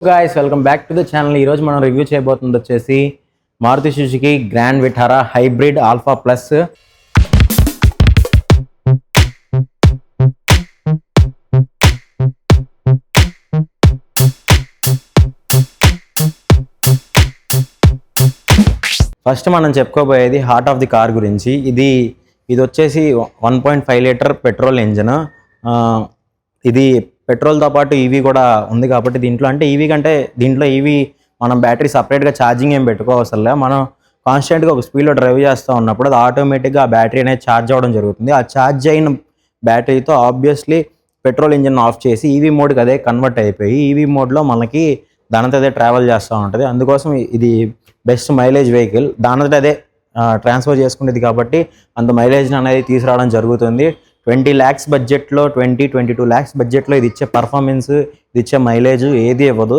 Guys, welcome back to the channel. ఈ రోజు మనం రివ్యూ చేయబోతుంది వచ్చేసి Maruti Suzuki grand Vitara hybrid alpha plus. First మనం చెప్పుకోబోయేది హార్ట్ ఆఫ్ ది కార్ గురించి. ఇది వచ్చేసి 1.5 లీటర్ పెట్రోల్ ఇంజన్. ఇది పెట్రోల్తో పాటు ఈవీ కూడా ఉంది కాబట్టి దీంట్లో ఈవీ మనం బ్యాటరీ సపరేట్గా ఛార్జింగ్ ఏం పెట్టుకోవసరం. మనం కాన్స్టెంట్గా ఒక స్పీడ్లో డ్రైవ్ చేస్తూ ఉన్నప్పుడు అది ఆటోమేటిక్గా ఆ బ్యాటరీ అనేది ఛార్జ్ అవ్వడం జరుగుతుంది. ఆ ఛార్జ్ అయిన బ్యాటరీతో ఆబ్వియస్లీ పెట్రోల్ ఇంజిన్ ఆఫ్ చేసి ఈవీ మోడ్కి అదే కన్వర్ట్ అయిపోయి ఈవీ మోడ్లో మనకి దానంతదే ట్రావెల్ చేస్తూ ఉంటుంది. అందుకోసం ఇది బెస్ట్ మైలేజ్ వెహికల్. దానంతట అదే ట్రాన్స్ఫర్ చేసుకునేది కాబట్టి అంత మైలేజ్ అనేది తీసుకురావడం జరుగుతుంది. 20 lakhs బడ్జెట్లో 22 lakhs బడ్జెట్లో ఇది ఇచ్చే పర్ఫార్మెన్స్, ఇది ఇచ్చే మైలేజ్ ఏది ఇవ్వదు.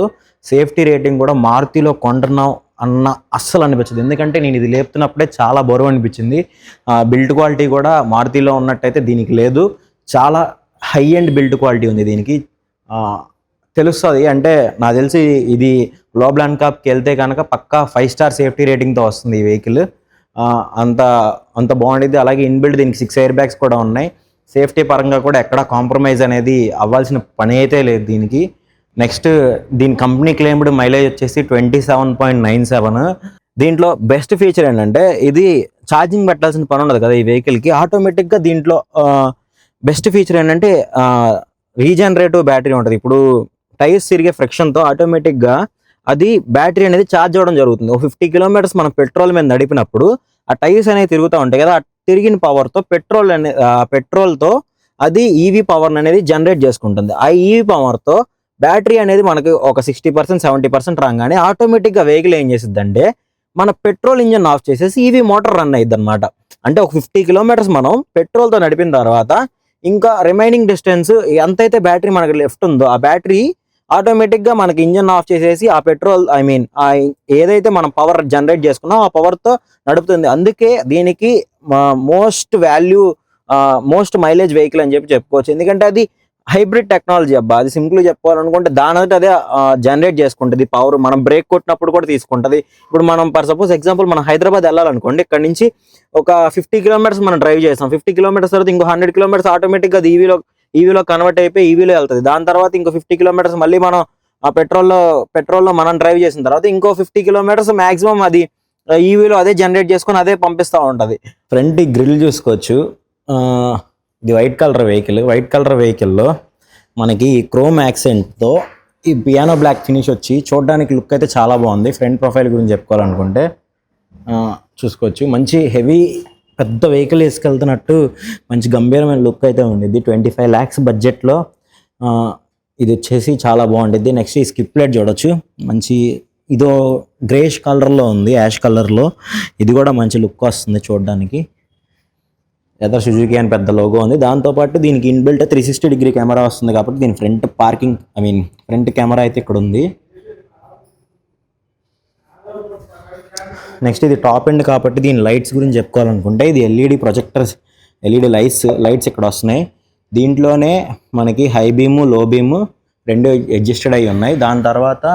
సేఫ్టీ రేటింగ్ కూడా మారుతిలో కొంటున్నాం అన్న అస్సలు అనిపించదు. ఎందుకంటే నేను ఇది లేపుతున్నప్పుడే చాలా బరువు అనిపించింది. బిల్డ్ క్వాలిటీ కూడా మారుతిలో ఉన్నట్టయితే దీనికి లేదు. చాలా హై ఎండ్ బిల్డ్ క్వాలిటీ ఉంది దీనికి. తెలుస్తుంది. అంటే నాకు తెలిసి ఇది గ్లోబల్ అన్కాప్కి వెళ్తే కనుక పక్కా 5 star సేఫ్టీ రేటింగ్తో వస్తుంది ఈ వెహికల్. అంత బాగుండేది. అలాగే ఇన్బిల్డ్ దీనికి 6 air bags కూడా ఉన్నాయి. సేఫ్టీ పరంగా కూడా ఎక్కడ కాంప్రమైజ్ అనేది అవ్వాల్సిన పని అయితే లేదు దీనికి. నెక్స్ట్ దీని కంపెనీ క్లెయిమ్డ్ మైలేజ్ వచ్చేసి 27.97. దీంట్లో బెస్ట్ ఫీచర్ ఏంటంటే ఇది ఛార్జింగ్ పెట్టాల్సిన పని ఉండదు కదా ఈ వెహికల్కి. ఆటోమేటిక్గా దీంట్లో బెస్ట్ ఫీచర్ ఏంటంటే రీజనరేటివ్ బ్యాటరీ ఉంటుంది. ఇప్పుడు టైర్స్ తిరిగే ఫ్రిక్షన్తో ఆటోమేటిక్గా అది బ్యాటరీ అనేది ఛార్జ్ అవ్వడం జరుగుతుంది. 50 kilometers మనం పెట్రోల్ మీద నడిపినప్పుడు ఆ టైర్స్ అనేవి తిరుగుతూ ఉంటాయి కదా, ఆ తిరిగిన పవర్తో పెట్రోల్తో అది ఈవీ పవర్ అనేది జనరేట్ చేసుకుంటుంది. ఆ ఈవీ పవర్తో బ్యాటరీ అనేది మనకి ఒక 60% 70% రాగానే ఆటోమేటిక్గా వెహికల్ ఏం చేసిద్దంటే మన పెట్రోల్ ఇంజన్ ఆఫ్ చేసేసి ఈవీ మోటార్ రన్ అయ్యిద్ది అనమాట. అంటే ఒక 50 kilometers మనం పెట్రోల్తో నడిపిన తర్వాత ఇంకా రిమైనింగ్ డిస్టెన్స్ ఎంతైతే బ్యాటరీ మనకి లెఫ్ట్ ఉందో ఆ బ్యాటరీ ఆటోమేటిక్గా మనకి ఇంజన్ ఆఫ్ చేసేసి ఆ పెట్రోల్ ఏదైతే మనం పవర్ జనరేట్ చేసుకున్నాం ఆ పవర్తో నడుపుతుంది. అందుకే దీనికి మోస్ట్ మైలేజ్ వెహికల్ అని చెప్పుకోవచ్చు. ఎందుకంటే అది హైబ్రిడ్ టెక్నాలజీ అబ్బా. అది సింపుల్గా చెప్పుకోవాలనుకుంటే దాని అదే జనరేట్ చేసుకుంటుంది పవర్. మనం బ్రేక్ కొట్టినప్పుడు కూడా తీసుకుంటుంది. ఇప్పుడు మనం ఫర్ సపోజ్ ఎగ్జాంపుల్ మనం హైదరాబాద్ వెళ్ళాలనుకోండి, ఇక్కడ నుంచి ఒక 50 kilometers మనం డ్రైవ్ చేస్తాం. 50 kilometers తర్వాత ఇంకో 100 kilometers ఆటోమేటిక్గా అది ఈవీలో కన్వర్ట్ అయిపోయి ఈవీలో వెళ్తుంది. దాని తర్వాత ఇంకో 50 kilometers మళ్ళీ మనం ఆ పెట్రోల్లో మనం డ్రైవ్ చేసిన తర్వాత ఇంకో 50 kilometers మాక్సిమం అది ఈవీలో అదే జనరేట్ చేసుకొని అదే పంపిస్తూ ఉంటుంది. ఫ్రంట్ గ్రిల్ చూసుకోవచ్చు. ఇది వైట్ కలర్ వెహికల్లో మనకి క్రోమ్ యాక్సెంట్తో ఈ పియానో బ్లాక్ ఫినిష్ వచ్చి చూడడానికి లుక్ అయితే చాలా బాగుంది. ఫ్రంట్ ప్రొఫైల్ గురించి చెప్పుకోవాలనుకుంటే చూసుకోవచ్చు. మంచి హెవీ పెద్ద వెహికల్ వేసుకెళ్తున్నట్టు మంచి గంభీరమైన లుక్ అయితే ఉండిద్ది. 25 lakhs బడ్జెట్లో ఇది వచ్చేసి చాలా బాగుండిద్ది. నెక్స్ట్ ఈ స్కిప్ ప్లేట్ చూడొచ్చు. మంచి ఇదో గ్రేష్ కలర్లో ఉంది, యాష్ కలర్లో. ఇది కూడా మంచి లుక్ వస్తుంది చూడడానికి. ఎదర్ సుజుకి అని పెద్ద లోగో ఉంది. దాంతోపాటు దీనికి ఇన్బిల్ట్ 360-degree కెమెరా వస్తుంది కాబట్టి దీని ఫ్రంట్ కెమెరా అయితే ఇక్కడ ఉంది. నెక్స్ట్ ఇది టాప్ ఎండ్ కాబట్టి దీని లైట్స్ గురించి చెప్పుకోవాలనుకుంటే ఇది ఎల్ఈడి ప్రొజెక్టర్స్, ఎల్ఈడి లైట్స్ ఇక్కడ వస్తున్నాయి. దీంట్లోనే మనకి హై బీమ్, లో బీమ్ రెండు అడ్జస్టెడ్ అయి ఉన్నాయి. దాని తర్వాత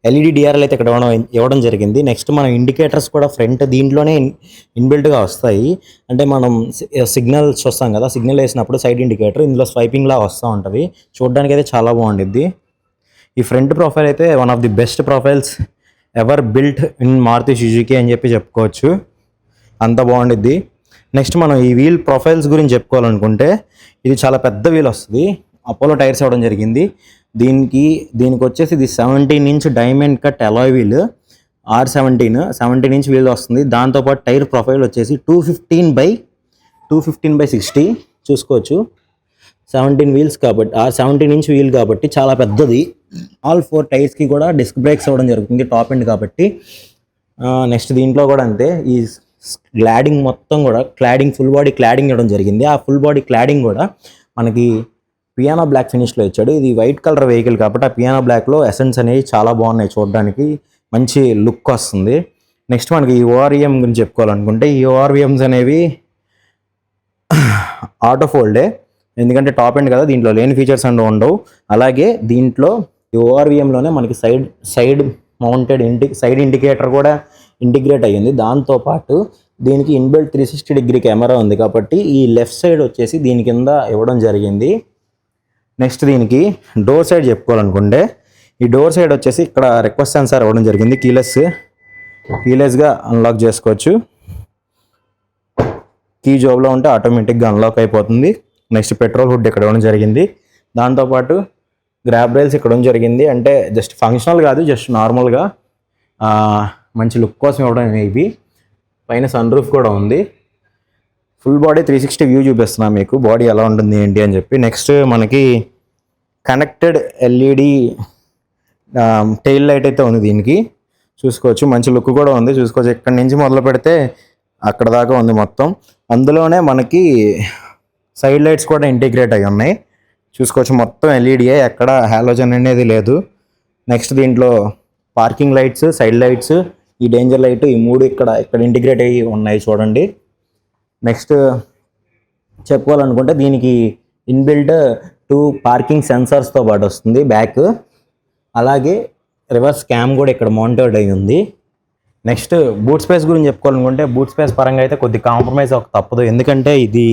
ఎల్ఈడి డిఆర్ఎల్ అయితే ఇక్కడ ఇవ్వడం జరిగింది. నెక్స్ట్ మనం ఇండికేటర్స్ కూడా ఫ్రంట్ దీంట్లోనే ఇన్బిల్ట్గా వస్తాయి. అంటే మనం సిగ్నల్స్ చూస్తాం కదా, సిగ్నల్ వేసినప్పుడు సైడ్ ఇండికేటర్ ఇందులో స్వైపింగ్లా వస్తూ ఉంటుంది. చూడడానికి అయితే చాలా బాగుండిద్ది. ఈ ఫ్రంట్ ప్రొఫైల్ అయితే one of the best profiles ever built in Maruti Suzuki అని చెప్పుకోవచ్చు. అంత బాగుండిద్ది. నెక్స్ట్ మనం ఈ వీల్ ప్రొఫైల్స్ గురించి చెప్పుకోవాలనుకుంటే ఇది చాలా పెద్ద వీల్ వస్తుంది. అపోలో టైర్స్ ఇవ్వడం జరిగింది. దీనికి వచ్చేసి ఇది 17-inch diamond cut alloy wheel, R17 inch wheel వస్తుంది. దాంతోపాటు టైర్ ప్రొఫైల్ వచ్చేసి 215/60 చూసుకోవచ్చు. 17 wheels కాబట్టి 17-inch వీల్ కాబట్టి చాలా పెద్దది. ఆల్ 4 టైర్స్కి కూడా డిస్క్ బ్రేక్స్ ఇవ్వడం జరుగుతుంది టాప్ ఎండ్ కాబట్టి. నెక్స్ట్ దీంట్లో కూడా అంతే. ఈ క్లాడింగ్ మొత్తం కూడా ఫుల్ బాడీ క్లాడింగ్ ఇవ్వడం జరిగింది. ఆ ఫుల్ బాడీ క్లాడింగ్ కూడా మనకి పియానో బ్లాక్ ఫినిష్లో ఇచ్చాడు. ఇది వైట్ కలర్ వెహికల్ కాబట్టి ఆ పియానో బ్లాక్లో ఎసెన్స్ అనేవి చాలా బాగున్నాయి చూడడానికి. మంచి లుక్ వస్తుంది. నెక్స్ట్ మనకి ఈ ఓఆర్విఎం గురించి చెప్పుకోవాలనుకుంటే ఈ ఓఆర్విఎమ్స్ అనేవి ఆటో ఫోల్డే. ఎందుకంటే టాప్ ఎండ్ కదా, దీంట్లో లేని ఫీచర్స్ అండ్ ఉండవు. అలాగే దీంట్లో ఈ ఓఆర్విఎంలోనే మనకి సైడ్ మౌంటెడ్ సైడ్ ఇండికేటర్ కూడా ఇంటిగ్రేట్ అయ్యింది. దాంతోపాటు దీనికి ఇన్బిల్ట్ 360 కెమెరా ఉంది కాబట్టి ఈ లెఫ్ట్ సైడ్ వచ్చేసి దీని కింద ఇవ్వడం జరిగింది. నెక్స్ట్ దీనికి డోర్ సైడ్ చెప్పుకోవాలనుకుంటే ఈ డోర్ సైడ్ వచ్చేసి ఇక్కడ రిక్వెస్ట్ సెన్సార్ ఇవ్వడం జరిగింది. కీలెస్గా అన్లాక్ చేసుకోవచ్చు. కీ జోబ్లో ఉంటే ఆటోమేటిక్గా అన్లాక్ అయిపోతుంది. నెక్స్ట్ పెట్రోల్ హుడ్ ఇక్కడ ఇవ్వడం జరిగింది. దాంతోపాటు గ్రాబ్ రైల్స్ ఇక్కడ జరిగింది. అంటే జస్ట్ ఫంక్షనల్ కాదు, జస్ట్ నార్మల్గా మంచి లుక్ కోసం ఇవ్వడం ఇవి. పైన సన్ రూఫ్ కూడా ఉంది. ఫుల్ బాడీ 360 వ్యూ చూపిస్తున్నా మీకు, బాడీ ఎలా ఉంటుంది ఏంటి అని చెప్పి. నెక్స్ట్ మనకి కనెక్టెడ్ ఎల్ఈడి టెయిల్ లైట్ అయితే ఉంది దీనికి, చూసుకోవచ్చు. మంచి లుక్ కూడా ఉంది, చూసుకోవచ్చు. ఇక్కడ నుంచి మొదలు పెడితే అక్కడ దాకా ఉంది మొత్తం. అందులోనే మనకి సైడ్ లైట్స్ కూడా ఇంటిగ్రేట్ అయ్యి ఉన్నాయి, చూసుకోవచ్చు. మొత్తం ఎల్ఈడియే, ఎక్కడ హాలోజన్ అనేది లేదు. నెక్స్ట్ దీంట్లో పార్కింగ్ లైట్స్, సైడ్ లైట్స్, ఈ డేంజర్ లైట్, ఈ మూడు ఇక్కడ ఇంటిగ్రేట్ అయ్యి ఉన్నాయి చూడండి. నెక్స్ట్ చెప్పుకోవాలనుకుంటే దీనికి ఇన్బిల్ట్ 2 పార్కింగ్ సెన్సార్స్తో పాటు వస్తుంది బ్యాక్. అలాగే రివర్స్ క్యామ్ కూడా ఇక్కడ మౌంటెడ్ అయి ఉంది. నెక్స్ట్ బూట్ స్పేస్ గురించి చెప్పుకోవాలనుకుంటే బూట్ స్పేస్ పరంగా అయితే కొద్ది కాంప్రమైజ్ తప్పదు. ఎందుకంటే ఇది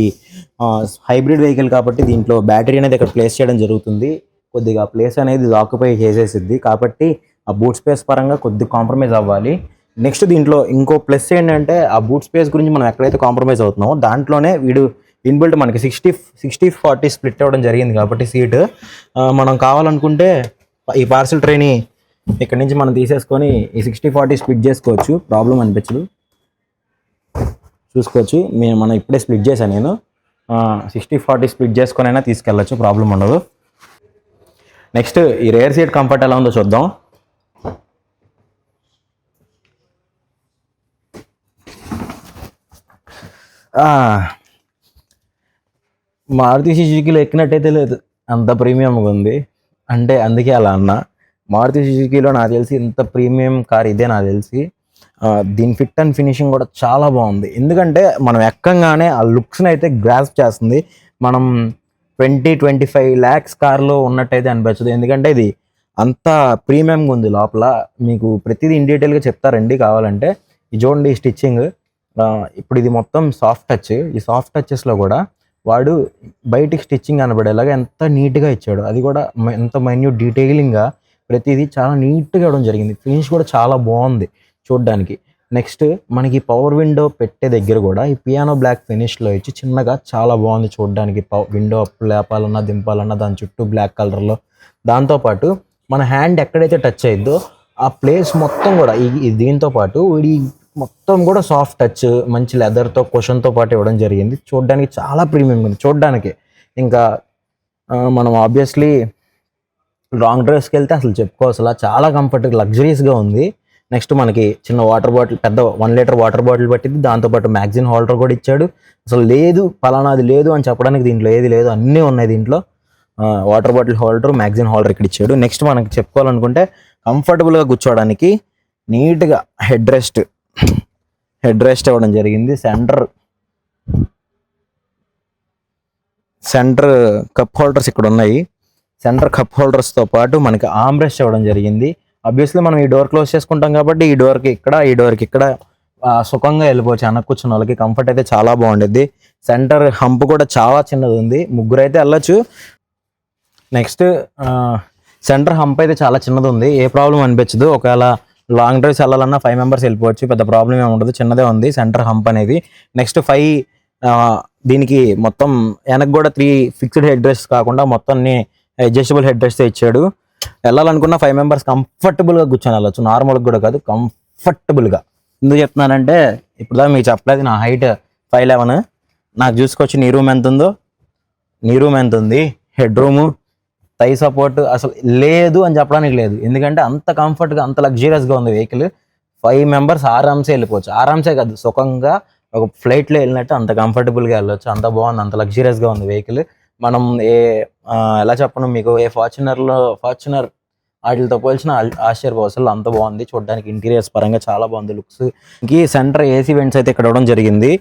హైబ్రిడ్ వెహికల్ కాబట్టి దీంట్లో బ్యాటరీ అనేది ఇక్కడ ప్లేస్ చేయడం జరుగుతుంది. కొద్దిగా ప్లేస్ అనేది ఆక్యుపై చేసేసిద్ది కాబట్టి ఆ బూట్ స్పేస్ పరంగా కొద్ది కాంప్రమైజ్ అవ్వాలి. నెక్స్ట్ దీంట్లో ఇంకో ప్లస్ ఏంటంటే ఆ బూట్ స్పేస్ గురించి మనం ఎక్కడైతే కాంప్రమైజ్ అవుతున్నామో దాంట్లోనే వీడు ఇన్బిల్ట్ మనకి 60-40 స్ప్లిట్ అవ్వడం జరిగింది కాబట్టి సీట్ మనం కావాలనుకుంటే ఈ పార్సల్ ట్రైని ఇక్కడ నుంచి మనం తీసేసుకొని ఈ 60-40 స్ప్లిట్ చేసుకోవచ్చు, ప్రాబ్లం అనిపించదు. చూసుకోవచ్చు, మనం ఇప్పుడే స్ప్లిట్ చేశాను నేను. 60-40 స్ప్లిట్ చేసుకొని అయినా తీసుకెళ్ళచ్చు, ప్రాబ్లం ఉండదు. నెక్స్ట్ ఈ రేర్ సీట్ కంఫర్ట్ ఎలా ఉందో చూద్దాం. మారుతి సుజుకీలో ఎక్కినట్టయితే లేదు, అంత ప్రీమియంగా ఉంది. అంటే అందుకే అలా అన్నా. మారుతి సుజుకీలో నాకు తెలిసి ఇంత ప్రీమియం కార్ ఇదే నాకు తెలిసి. దీని ఫిట్ అండ్ ఫినిషింగ్ కూడా చాలా బాగుంది. ఎందుకంటే మనం ఎక్కంగానే ఆ లుక్స్ని అయితే గ్రాస్ప్ చేస్తుంది. మనం 20-25 lakhs కార్లో ఉన్నట్టయితే అనిపించదు. ఎందుకంటే ఇది అంత ప్రీమియంగా ఉంది. లోపల మీకు ప్రతిదీ ఇన్ డీటెయిల్గా చెప్తారండి కావాలంటే. ఇది చూడండి స్టిచ్చింగ్. ఇప్పుడు ఇది మొత్తం సాఫ్ట్ టచ్. ఈ సాఫ్ట్ టచెస్లో కూడా వాడు బయటికి స్టిచ్చింగ్ కనబడేలాగా ఎంత నీట్గా ఇచ్చాడు. అది కూడా ఎంత మైన్యూట్ డీటెయిలింగ్గా ప్రతిదీ చాలా నీట్గా ఇవ్వడం జరిగింది. ఫినిష్ కూడా చాలా బాగుంది చూడడానికి. నెక్స్ట్ మనకి పవర్ విండో పెట్టే దగ్గర కూడా ఈ పియానో బ్లాక్ ఫినిష్లో ఇచ్చి చిన్నగా చాలా బాగుంది చూడడానికి. విండో అప్ లేపాలన్నా దింపాలన్నా దాని చుట్టూ బ్లాక్ కలర్లో. దాంతోపాటు మన హ్యాండ్ ఎక్కడైతే టచ్ అయ్యిద్దో ఆ ప్లేస్ మొత్తం కూడా దీంతో పాటు ఈ మొత్తం కూడా సాఫ్ట్ టచ్ మంచి లెదర్తో కుషన్తో పాటు ఇవ్వడం జరిగింది. చూడడానికి చాలా ప్రీమియం ఉంది చూడడానికి. ఇంకా మనం ఆబ్వియస్లీ లాంగ్ డ్రైవ్స్కి వెళ్తే అసలు చెప్పుకోవాల్సిన చాలా కంఫర్ట్గా లగ్జరీస్గా ఉంది. నెక్స్ట్ మనకి చిన్న వాటర్ బాటిల్, పెద్ద 1 లీటర్ వాటర్ బాటిల్ పట్టింది. దాంతోపాటు మ్యాగజైన్ హోల్డర్ కూడా ఇచ్చాడు. అసలు లేదు పలానాది లేదు అని చెప్పడానికి దీంట్లో ఏది లేదు, అన్నీ ఉన్నాయి దీంట్లో. Water bottle holder, magazine holder ఇక్కడ ఇచ్చాడు. నెక్స్ట్ మనకి చెప్పుకోవాలనుకుంటే కంఫర్టబుల్గా కూర్చోవడానికి నీట్గా హెడ్ రెస్ట్ ఇవ్వడం జరిగింది. సెంటర్ కప్ హోల్డర్స్ ఇక్కడ ఉన్నాయి. సెంటర్ కప్ హోల్డర్స్తో పాటు మనకి ఆర్మ్ రెస్ట్ ఇవ్వడం జరిగింది. ఆబ్వియస్లీ మనం ఈ డోర్ క్లోజ్ చేసుకుంటాం కాబట్టి ఈ డోర్కి ఇక్కడ సుఖంగా వెళ్ళిపోవచ్చు. వెనక్కి కూర్చున్న వాళ్ళకి కంఫర్ట్ అయితే చాలా బాగుండేది. సెంటర్ హంప్ కూడా చాలా చిన్నది ఉంది, ముగ్గురు అయితే వెళ్ళచ్చు. నెక్స్ట్ సెంటర్ హంప్ అయితే చాలా చిన్నది ఉంది, ఏ ప్రాబ్లం అనిపించదు. ఒకవేళ లాంగ్ డ్రైవ్స్ వెళ్ళాలన్నా 5 members వెళ్ళిపోవచ్చు, పెద్ద ప్రాబ్లం ఏమి ఉండదు. చిన్నదే ఉంది సెంటర్ హంప్ అనేది. నెక్స్ట్ 5 దీనికి మొత్తం వెనక్కి కూడా 3 ఫిక్స్డ్ హెడ్ రెస్ట్ కాకుండా మొత్తం అడ్జస్టబుల్ హెడ్ రెస్ట్ ఇచ్చాడు. వెళ్ళాలనుకున్న 5 members కంఫర్టబుల్గా కూర్చొని వెళ్ళచ్చు, నార్మల్గా కూడా కాదు, కంఫర్టబుల్గా. ఎందుకు చెప్తున్నానంటే ఇప్పుడు మీకు చెప్పలేదు, నా హైట్ 5'11". నాకు చూసుకోవచ్చు నీ రూమ్ ఎంత ఉందో. నీ రూమ్ ఎంత ఉంది, హెడ్ రూము, థై సపోర్ట్ అసలు లేదు అని చెప్పడానికి లేదు. ఎందుకంటే అంత కంఫర్ట్గా అంత లగ్జరియస్గా ఉంది వెహికల్. 5 members ఆరామ్సే వెళ్ళిపోవచ్చు. ఆరామ్సే కాదు, సుఖంగా ఒక ఫ్లైట్లో వెళ్ళినట్టు అంత కంఫర్టబుల్గా వెళ్ళొచ్చు. అంత బాగుంది, అంత లగ్జరియస్గా ఉంది వెహికల్. మనం ఎలా చెప్పను మీకు, ఫార్చునర్ వాటితో పోల్చిన ఆశ్చర్యపోసలు అంత బాగుంది చూడడానికి. ఇంటీరియర్స్ పరంగా చాలా బాగుంది లుక్స్. ఇంక సెంటర్ ఏసీ వెంట్స్ అయితే ఇక్కడ ఇవ్వడం జరిగింది.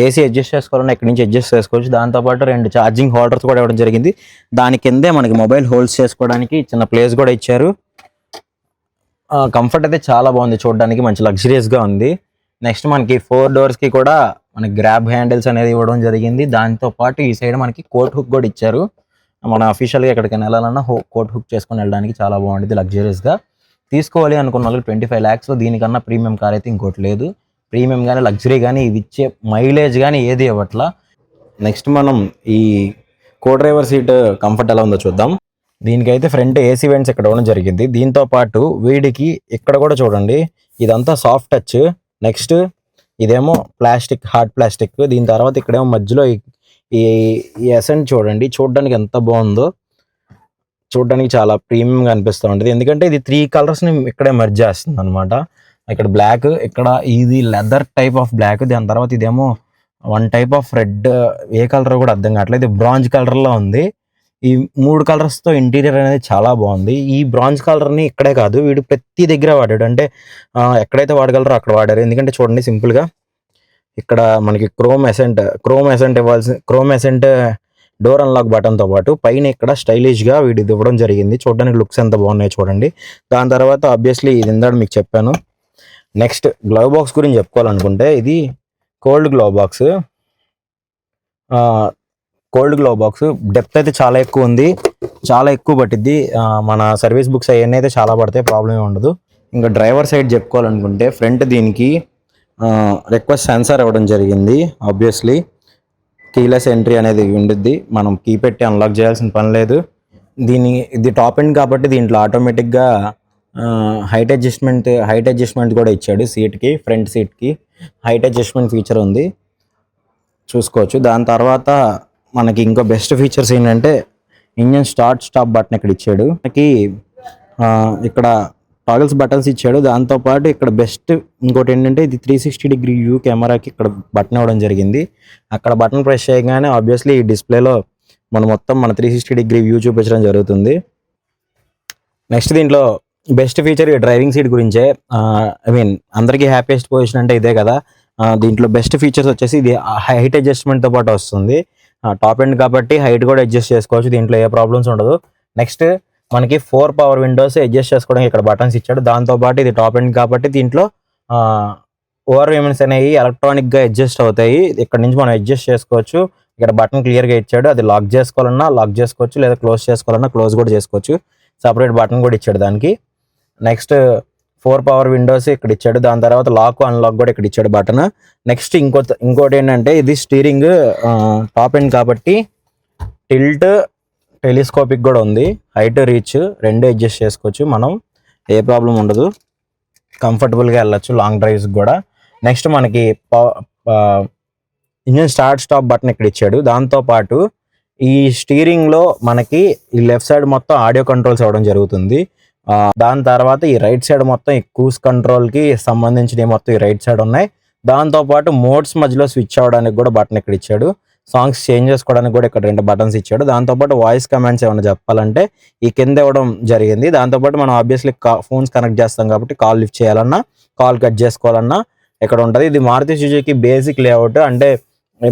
ఏసీ అడ్జస్ట్ చేసుకోవాలన్నా ఇక్కడి నుంచి అడ్జస్ట్ చేసుకోవచ్చు. దాంతోపాటు 2 ఛార్జింగ్ హోల్డర్స్ కూడా ఇవ్వడం జరిగింది. దాని కిందే మనకి మొబైల్ హోల్డ్స్ చేసుకోవడానికి చిన్న ప్లేస్ కూడా ఇచ్చారు. కంఫర్ట్ అయితే చాలా బాగుంది, చూడడానికి మంచి లగ్జరియస్గా ఉంది. నెక్స్ట్ మనకి 4 డోర్స్కి కూడా మనకి గ్రాబ్ హ్యాండిల్స్ అనేది ఇవ్వడం జరిగింది. దాంతోపాటు ఈ సైడ్ మనకి కోట్ హుక్ కూడా ఇచ్చారు. మన అఫీషియల్గా ఎక్కడికైనా వెళ్ళాలన్నా కోట్ హుక్ చేసుకొని వెళ్ళడానికి చాలా బాగుంటుంది, లగ్జరియస్గా. తీసుకోవాలి అనుకున్న వాళ్ళకి 25 lakhs దీనికన్నా ప్రీమియం కార్ అయితే ఇంకోటి లేదు. ప్రీమియం కానీ లగ్జరీ కానీ ఇవి ఇచ్చే మైలేజ్ కానీ ఏది ఇవ్వట్లా. నెక్స్ట్ మనం ఈ కో డ్రైవర్ సీట్ కంఫర్ట్ ఎలా ఉందో చూద్దాం. దీనికైతే ఫ్రంట్ ఏసీ వెంట్స్ ఇక్కడ ఇవ్వడం జరిగింది. దీంతో పాటు వీడికి ఇక్కడ కూడా చూడండి, ఇదంతా సాఫ్ట్ టచ్. నెక్స్ట్ ఇదేమో ప్లాస్టిక్, హార్డ్ ప్లాస్టిక్. దీని తర్వాత ఇక్కడేమో మధ్యలో ఈ ఎసెంట్ చూడండి, చూడడానికి ఎంత బాగుందో. చూడడానికి చాలా ప్రీమియంగా అనిపిస్తూ ఉంటుంది, ఎందుకంటే ఇది 3 కలర్స్ని ఇక్కడే మర్జ్ చేస్తుంది అనమాట. ఇక్కడ బ్లాక్, ఇక్కడ ఇది లెదర్ టైప్ ఆఫ్ బ్లాక్, దాని తర్వాత ఇదేమో 1 type of red. A colour కూడా అర్థం కావట్లేదు, ఇది బ్రాంజ్ కలర్లో ఉంది. ఈ 3 కలర్స్తో ఇంటీరియర్ అనేది చాలా బాగుంది. ఈ బ్రాంజ్ కలర్ని ఇక్కడే కాదు, వీడు ప్రతి దగ్గర వాడాడు. అంటే ఎక్కడైతే వాడగలరో అక్కడ వాడారు. ఎందుకంటే చూడండి సింపుల్గా ఇక్కడ మనకి క్రోమ్ ఎసెంట్ డోర్ అన్లాక్ బటన్తో పాటు పైన ఇక్కడ స్టైలిష్గా వీడి ఇవ్వడం జరిగింది. చూడడానికి లుక్స్ ఎంత బాగున్నాయి చూడండి. దాని తర్వాత ఆబ్వియస్లీ ఇది ఇందాక మీకు చెప్పాను. నెక్స్ట్ గ్లవ్ బాక్స్ గురించి చెప్పుకోవాలనుకుంటే ఇది కోల్డ్ గ్లవ్ బాక్స్ డెప్త్ అయితే చాలా ఎక్కువ ఉంది, చాలా ఎక్కువ పట్టిద్ది. మన సర్వీస్ బుక్స్ అవన్నీ అయితే చాలా పడతాయి, ప్రాబ్లమే ఉండదు. ఇంకా డ్రైవర్ సైడ్ చెప్పుకోవాలనుకుంటే ఫ్రంట్ దీనికి రిక్వెస్ట్ సెన్సార్ ఇవ్వడం జరిగింది. ఆబ్వియస్లీ కీలెస్ ఎంట్రీ అనేది ఉండిద్ది, మనం కీ పెట్టి అన్లాక్ చేయాల్సిన పని లేదు. ఇది టాప్ ఎండ్ కాబట్టి దీంట్లో ఆటోమేటిక్గా హైట్ అడ్జస్ట్మెంట్ కూడా ఇచ్చాడు. సీట్కి, ఫ్రంట్ సీట్కి హైట్ అడ్జస్ట్మెంట్ ఫీచర్ ఉంది, చూసుకోవచ్చు. దాని తర్వాత మనకి ఇంకో బెస్ట్ ఫీచర్స్ ఏంటంటే ఇంజన్ స్టాప్ బటన్ ఇక్కడ ఇచ్చాడు. మనకి ఇక్కడ టాగల్స్ బటన్స్ ఇచ్చాడు. దాంతోపాటు ఇక్కడ బెస్ట్ ఇంకోటి ఏంటంటే ఇది 360 వ్యూ కెమెరాకి ఇక్కడ బటన్ ఇవ్వడం జరిగింది. అక్కడ బటన్ ప్రెస్ చేయగానే ఆబ్వియస్లీ ఈ డిస్ప్లేలో మన 360 వ్యూ చూపించడం జరుగుతుంది. నెక్స్ట్ దీంట్లో బెస్ట్ ఫీచర్ ఈ డ్రైవింగ్ సీట్ గురించే. అందరికీ హ్యాపీయెస్ట్ పొజిషన్ అంటే ఇదే కదా. దీంట్లో బెస్ట్ ఫీచర్స్ వచ్చేసి ఇది హైట్ అడ్జస్ట్మెంట్తో పాటు వస్తుంది. టాప్ ఎండ్ కాబట్టి హైట్ కూడా అడ్జస్ట్ చేసుకోవచ్చు, దీంట్లో ఏ ప్రాబ్లమ్స్ ఉండదు. నెక్స్ట్ మనకి 4 పవర్ విండోస్ అడ్జస్ట్ చేసుకోవడానికి ఇక్కడ బటన్స్ ఇచ్చాడు. దాంతోపాటు ఇది టాప్ ఎండ్ కాబట్టి దీంట్లో ఓవర్ విమెన్స్ అనేవి ఎలక్ట్రానిక్గా అడ్జస్ట్ అవుతాయి. ఇక్కడ నుంచి మనం అడ్జస్ట్ చేసుకోవచ్చు. ఇక్కడ బటన్ క్లియర్గా ఇచ్చాడు, అది లాక్ చేసుకోవాలన్నా లాక్ చేసుకోవచ్చు, లేదా క్లోజ్ చేసుకోవాలన్నా క్లోజ్ కూడా చేసుకోవచ్చు. సపరేట్ బటన్ కూడా ఇచ్చాడు దానికి. నెక్స్ట్ 4 పవర్ విండోస్ ఇక్కడ ఇచ్చాడు. దాని తర్వాత లాక్ అన్లాక్ కూడా ఇక్కడ ఇచ్చాడు బటన్. నెక్స్ట్ ఇంకోటి ఏంటంటే ఇది స్టీరింగ్ టాప్ ఎండ్ కాబట్టి టిల్ట్, టెలిస్కోపిక్ కూడా ఉంది. హైట్, రీచ్ రెండు అడ్జస్ట్ చేసుకోవచ్చు మనం, ఏ ప్రాబ్లం ఉండదు, కంఫర్టబుల్గా వెళ్ళచ్చు లాంగ్ డ్రైవ్స్ కూడా. నెక్స్ట్ మనకి ఇంజన్ స్టాప్ బటన్ ఇక్కడ ఇచ్చాడు. దాంతోపాటు ఈ స్టీరింగ్లో మనకి ఈ లెఫ్ట్ సైడ్ మొత్తం ఆడియో కంట్రోల్స్ అవ్వడం జరుగుతుంది. దాని తర్వాత ఈ రైట్ సైడ్ మొత్తం ఈ క్రూజ్ కంట్రోల్కి సంబంధించినవి మొత్తం ఈ రైట్ సైడ్ ఉన్నాయి. దాంతోపాటు మోడ్స్ మధ్యలో స్విచ్ అవ్వడానికి కూడా బటన్ ఇక్కడ ఇచ్చాడు. సాంగ్స్ చేంజ్ చేసుకోవడానికి కూడా ఇక్కడ 2 బటన్స్ ఇచ్చాడు. దాంతోపాటు వాయిస్ కమాండ్స్ ఏమైనా చెప్పాలంటే ఈ కింద ఇవ్వడం జరిగింది. దాంతోపాటు మనం ఆబ్వియస్లీ ఫోన్స్ కనెక్ట్ చేస్తాం కాబట్టి కాల్ లిఫ్ట్ చేయాలన్నా, కాల్ కట్ చేసుకోవాలన్నా ఇక్కడ ఉంటుంది. ఇది మారుతి సుజుకి బేసిక్ లేఅవుట్. అంటే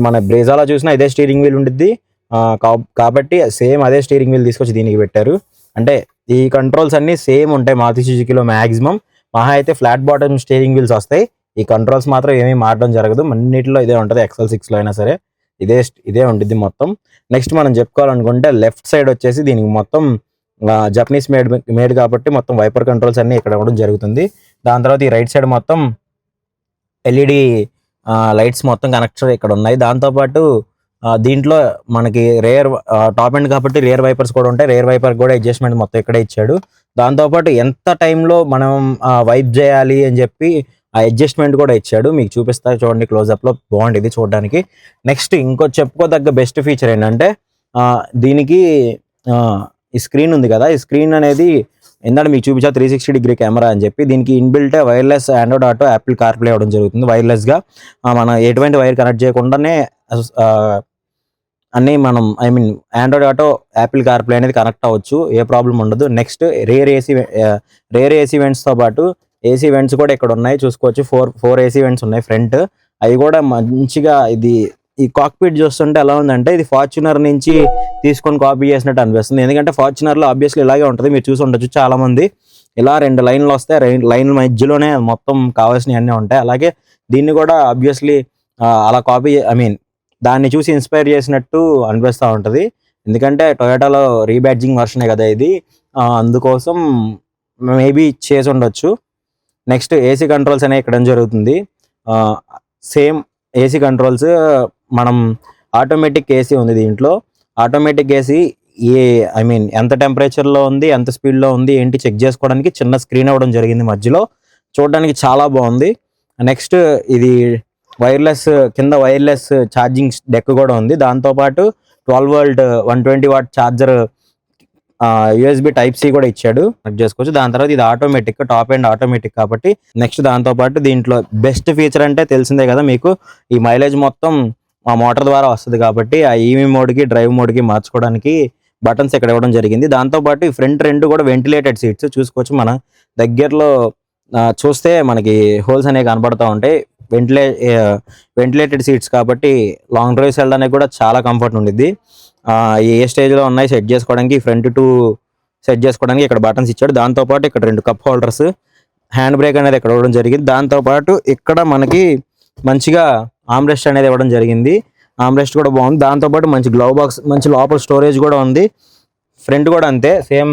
మన బ్రేజాలో చూసినా ఇదే స్టీరింగ్ వీల్ ఉండిద్ది కాబట్టి సేమ్ అదే స్టీరింగ్ వీల్ తీసుకొచ్చి దీనికి పెట్టారు. అంటే ఈ కంట్రోల్స్ అన్నీ సేమ్ ఉంటాయి మారుతి సుజుకిలో మ్యాక్సిమం. మహా అయితే ఫ్లాట్ బాటమ్ స్టీరింగ్ వీల్స్ వస్తాయి, ఈ కంట్రోల్స్ మాత్రం ఏమీ మారడం జరగదు. అన్నిటిలో ఇదే ఉంటుంది, XL6లో అయినా సరే ఇదే ఉంటుంది మొత్తం. నెక్స్ట్ మనం చెప్పుకోవాలనుకుంటే లెఫ్ట్ సైడ్ వచ్చేసి దీనికి మొత్తం జపనీస్ మేడ్ కాబట్టి మొత్తం వైపర్ కంట్రోల్స్ అన్నీ ఇక్కడ ఇవ్వడం జరుగుతుంది. దాని తర్వాత ఈ రైట్ సైడ్ మొత్తం LED లైట్స్ మొత్తం కనెక్టర్ ఇక్కడ ఉన్నాయి. దాంతోపాటు దీంట్లో మనకి టాప్ ఎండ్ కాబట్టి రేర్ వైపర్స్ కూడా ఉంటాయి. రేర్ వైపర్ కూడా అడ్జస్ట్మెంట్ మొత్తం ఇక్కడే ఇచ్చాడు. దాంతోపాటు ఎంత టైంలో మనం వైప్ చేయాలి అని చెప్పి ఆ అడ్జస్ట్మెంట్ కూడా ఇచ్చాడు. మీకు చూపిస్తా చూడండి క్లోజ్అప్లో, బాగుంటుంది చూడడానికి. నెక్స్ట్ ఇంకో చెప్పుకోదగ్గ బెస్ట్ ఫీచర్ ఏంటంటే దీనికి ఈ స్క్రీన్ ఉంది కదా, ఈ స్క్రీన్ అనేది ఇందాక మీకు చూపించా 360 కెమెరా అని చెప్పి. దీనికి ఇన్బిల్టే wireless Android Auto, Apple CarPlay అవ్వడం జరుగుతుంది. వైర్లెస్గా మనం ఎటువంటి వైర్ కనెక్ట్ చేయకుండానే అన్నీ మనం ఆండ్రాయిడ్ ఆటో, యాపిల్ కార్ప్లే అనేది కనెక్ట్ అవ్వచ్చు, ఏ ప్రాబ్లం ఉండదు. నెక్స్ట్ రేర్ ఏసీ వెంట్స్తో పాటు ఏసీ వెంట్స్ కూడా ఇక్కడ ఉన్నాయి, చూసుకోవచ్చు. 4 ఏసీ వెంట్స్ ఉన్నాయి ఫ్రంట్. అవి కూడా మంచిగా ఈ కాక్పిట్ చూస్తుంటే ఎలా ఉందంటే ఇది ఫార్చునర్ నుంచి తీసుకొని కాపీ చేసినట్టు అనిపిస్తుంది. ఎందుకంటే ఫార్చునర్లో ఆబ్వియస్లీ ఇలాగే ఉంటుంది, మీరు చూసి ఉండొచ్చు. చాలా మంది ఇలా 2 లైన్లు వస్తాయి, లైన్ మధ్యలోనే మొత్తం కావాల్సినవి అన్నీ ఉంటాయి. అలాగే దీన్ని కూడా ఆబ్వియస్లీ అలా కాపీ దాన్ని చూసి ఇన్స్పైర్ చేసినట్టు అనిపిస్తూ ఉంటుంది. ఎందుకంటే టొయోటాలో రీబ్యాడ్జింగ్ వర్షనే కదా ఇది, అందుకోసం మేబీ చేసి ఉండొచ్చు. నెక్స్ట్ ఏసీ కంట్రోల్స్ అనేవి ఇక్కడ జరుగుతుంది. సేమ్ ఏసీ కంట్రోల్స్ మనం ఆటోమేటిక్ ఏసీ ఉంది దీంట్లో. ఆటోమేటిక్ ఏసీ ఎంత టెంపరేచర్లో ఉంది, ఎంత స్పీడ్లో ఉంది ఏంటి చెక్ చేసుకోవడానికి చిన్న స్క్రీన్ అవ్వడం జరిగింది మధ్యలో, చూడడానికి చాలా బాగుంది. నెక్స్ట్ ఇది కింద వైర్లెస్ ఛార్జింగ్ డెక్ కూడా ఉంది. దాంతోపాటు 12 volt 120 what charger USB Type-C కూడా ఇచ్చాడు, కనెక్ట్ చేసుకోవచ్చు. దాని తర్వాత ఇది ఆటోమేటిక్, టాప్ అండ్ ఆటోమేటిక్ కాబట్టి. నెక్స్ట్ దాంతోపాటు దీంట్లో బెస్ట్ ఫీచర్ అంటే తెలిసిందే కదా మీకు, ఈ మైలేజ్ మొత్తం ఆ మోటార్ ద్వారా వస్తుంది కాబట్టి ఆ ఈవీ మోడ్కి డ్రైవ్ మోడ్కి మార్చుకోవడానికి బటన్స్ ఇక్కడ ఇవ్వడం జరిగింది. దాంతోపాటు ఈ ఫ్రంట్ 2 కూడా వెంటిలేటెడ్ సీట్స్ చూసుకోవచ్చు. మన దగ్గరలో చూస్తే మనకి హోల్స్ అనేవి కనబడుతూ ఉంటాయి. వెంటిలేటెడ్ సీట్స్ కాబట్టి లాంగ్ డ్రైవ్స్ వెళ్ళడానికి కూడా చాలా కంఫర్ట్ ఉండిద్ది. ఏ స్టేజ్లో ఉన్నాయి సెట్ చేసుకోవడానికి, ఫ్రంట్ 2 సెట్ చేసుకోవడానికి ఇక్కడ బటన్స్ ఇచ్చాడు. దాంతోపాటు ఇక్కడ 2 కప్ హోల్డర్స్, హ్యాండ్ బ్రేక్ అనేది ఇక్కడ ఇవ్వడం జరిగింది. దాంతోపాటు ఇక్కడ మనకి మంచిగా ఆమ్రెస్ట్ అనేది ఇవ్వడం జరిగింది. ఆమ్రెస్ట్ కూడా బాగుంది. దాంతోపాటు మంచి గ్లవ్ బాక్స్, మంచి లోపల స్టోరేజ్ కూడా ఉంది. ఫ్రంట్ కూడా అంతే సేమ్,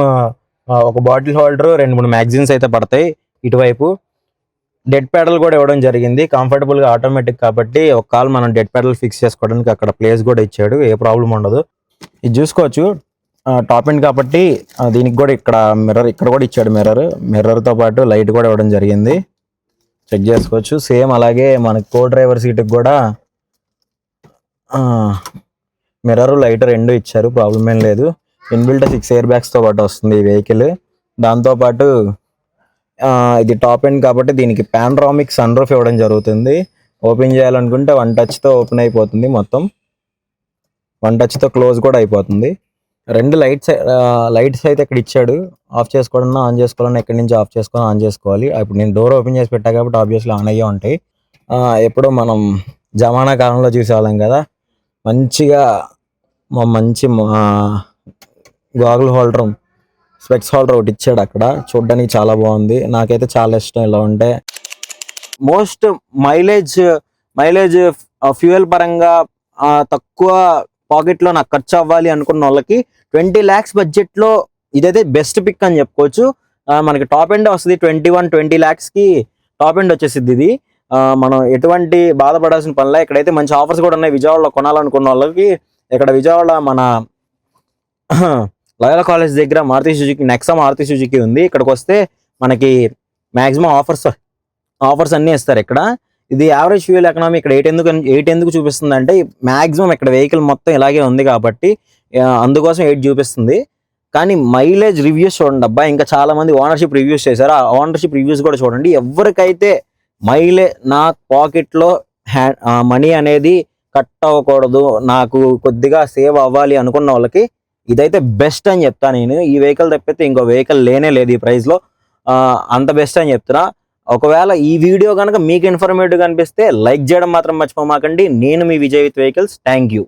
ఒక బాటిల్ హోల్డర్, 2-3 మ్యాగజైన్స్ అయితే పడతాయి. ఇటువైపు డెడ్ ప్యాడల్ కూడా ఇవ్వడం జరిగింది. కంఫర్టబుల్గా ఆటోమేటిక్ కాబట్టి ఒక కాల్ మనం డెడ్ ప్యాడల్ ఫిక్స్ చేసుకోవడానికి అక్కడ ప్లేస్ కూడా ఇచ్చాడు, ఏ ప్రాబ్లం ఉండదు. ఇది చూసుకోవచ్చు టాప్ ఎండ్ కాబట్టి దీనికి కూడా ఇక్కడ మిర్రర్ ఇక్కడ కూడా ఇచ్చాడు. మిర్రర్తో పాటు లైట్ కూడా ఇవ్వడం జరిగింది, చెక్ చేసుకోవచ్చు. సేమ్ అలాగే మనకి కో డ్రైవర్ సీట్కి కూడా మిర్రర్ లైట్ 2 ఇచ్చారు, ప్రాబ్లం ఏం లేదు. ఇన్బిల్ట్ 6 ఎయిర్ బ్యాగ్స్తో పాటు వస్తుంది ఈ వెహికల్. దాంతోపాటు ఇది టాప్ ఎండ్ కాబట్టి దీనికి పానరామిక్ సన్ రూఫ్ ఇవ్వడం జరుగుతుంది. ఓపెన్ చేయాలనుకుంటే 1 టచ్తో ఓపెన్ అయిపోతుంది, మొత్తం 1 టచ్తో క్లోజ్ కూడా అయిపోతుంది. 2 లైట్స్ అయితే ఇక్కడ ఇచ్చాడు, ఆఫ్ చేసుకోవాలన్నా ఆన్ చేసుకోవాలన్నా ఎక్కడి నుంచి ఆఫ్ చేసుకొని ఆన్ చేసుకోవాలి. ఇప్పుడు నేను డోర్ ఓపెన్ చేసి పెట్టా కాబట్టి ఆబ్వియస్లీ ఆన్ అయ్యే ఉంటాయి. ఎప్పుడో మనం జమానా కాలంలో చూసేవాళ్ళం కదా, మంచిగా మంచి గాగుల్ హోల్డర్, స్పెక్స్ హోల్డర్ ఒకటి ఇచ్చాడు అక్కడ, చూడడానికి చాలా బాగుంది. నాకైతే చాలా ఇష్టం ఇలా ఉంటే. మోస్ట్ మైలేజ్ ఫ్యూయల్ పరంగా తక్కువ పాకెట్లో నాకు ఖర్చు అవ్వాలి అనుకున్న వాళ్ళకి 20 lakhs బడ్జెట్లో ఇదైతే బెస్ట్ పిక్ అని చెప్పుకోవచ్చు. మనకి టాప్ ఎండ్ వస్తుంది 20 lakhsకి టాప్ ఎండ్ వచ్చేసిద్ది ఇది. మనం ఎటువంటి బాధపడాల్సిన పనిలే. ఇక్కడైతే మంచి ఆఫర్స్ కూడా ఉన్నాయి. విజయవాడలో కొనాలనుకున్న వాళ్ళకి ఇక్కడ విజయవాడ మన లయోలా కాలేజ్ దగ్గర మారుతి సుజుకి నెక్సా మారుతి సుజుకి ఉంది. ఇక్కడికి వస్తే మనకి మ్యాక్సిమం ఆఫర్స్ అన్నీ ఇస్తారు ఇక్కడ. ఇది యావరేజ్ ఫ్యూయల్ ఎకనామీ ఇక్కడ 8 ఎందుకు చూపిస్తుంది అంటే మ్యాక్సిమం ఇక్కడ వెహికల్ మొత్తం ఇలాగే ఉంది కాబట్టి అందుకోసం 8 చూపిస్తుంది. కానీ మైలేజ్ రివ్యూస్ చూడండి అబ్బా, ఇంకా చాలా మంది ఓనర్షిప్ రివ్యూస్ చేశారు, ఆ ఓనర్షిప్ రివ్యూస్ కూడా చూడండి. ఎవరికైతే నా పాకెట్లో మనీ అనేది కట్ అవ్వకూడదు, నాకు కొద్దిగా సేవ్ అవ్వాలి అనుకున్న వాళ్ళకి ఇదైతే బెస్ట్ అని చెప్తాను నేను. ఈ వెహికల్ తప్పితే ఇంకో వెహికల్ లేనే లేదు ఈ ప్రైస్లో, అంత బెస్ట్ అని చెప్తున్నా. ఒకవేళ ఈ వీడియో కనుక మీకు ఇన్ఫర్మేటివ్గా అనిపిస్తే లైక్ చేయడం మాత్రం మర్చిపోమాకండి. నేను మీ Vijay with vehicles. Thank you.